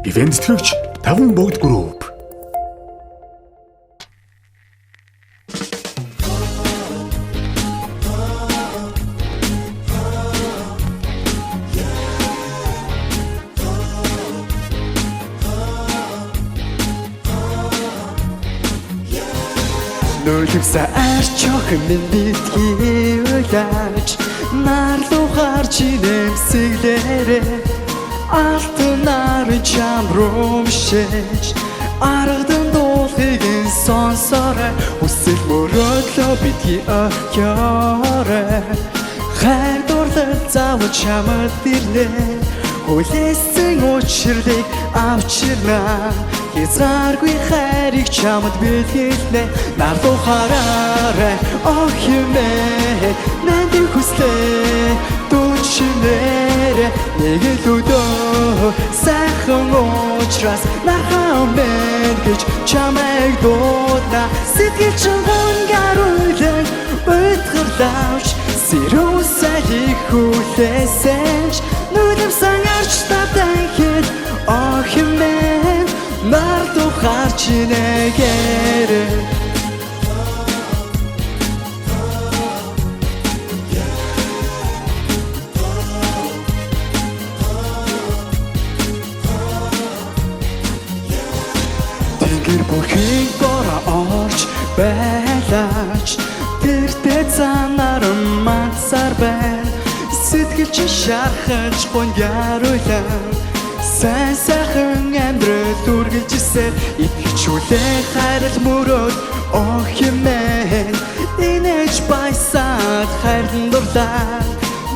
Ивент тэтгэгч 5 богд групп. Нулимса арчох минь битгий уйлаач Нарлуу харж нэмсэглээрээ Алтан нарын чамруу мшээж Аргадан дуулахыг сонсоорой Үсэл мөрөөдлөө битгий өгөөрэй Хайр дурлал заавал чамд ирлээ Хүлээсэн учрлыг авчирнаа Хязгааргүй хайрыг чамд бэлгэлнэ Нарлуу хараарай охимээ Нандин хүслээ дүүчинээрэ Нэг л өдөө сайхан уучраас Нахамэн гэж чамайг дуудна Сэтгэл чин гонгаруулан Байтгарлавч Сэрүү сайхийг хүлээсэнч Нулимсан арч татайхэд охимээ Нарлуу харж нэгээрээ Тэнгэр бүрхийн бороо орж байлаач Тэртээ цанаар мансар байна Сэтгэл чи шархаж гонгаруулан Сайн сайхан амьдрал үргэлжсэн Итгэжүүлээ хайрал мөрөөд охимээ Инээж баясаад хайрлан дурлаа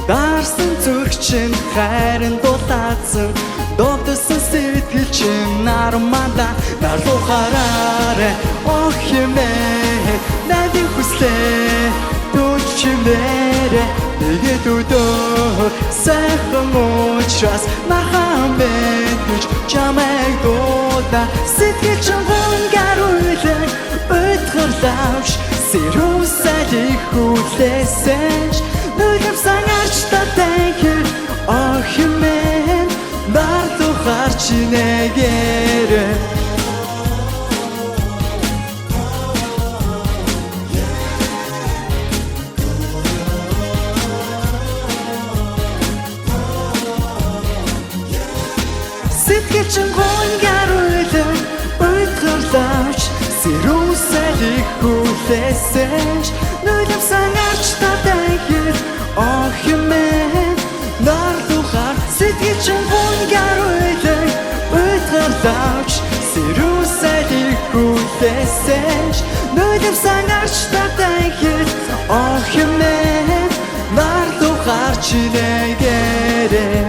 Дарсан зүрх чинь хайрын дулаацсан Догдсон сэтгэл чинь нарманда Нарлуу хараарай охимээ Надын хүслээ дүүчинээрэ Нэгэд өдөө сайхан уучраас Нахамэн гэж чамайг дуудна Сэтгэл чин гонгаруулан Байтгарлавч Сэрүү сайхийг хүлээсэнч Нулимсан арч татайхэд охимээ Нарлуу харж нэгээрээ Сэтгэл чин гонгаруулан Байтгарлавч Сэрүү сайхийг хүлээсэнч Нулимсан арч татайхэд охимээ Нарлуу харж Сэтгэл чин гонгаруулан Байтгарлавч Сэрүү сайхийг хүлээсэнч Нулимсан арч татайхэд охимээ Нарлуу харж нэгээрээ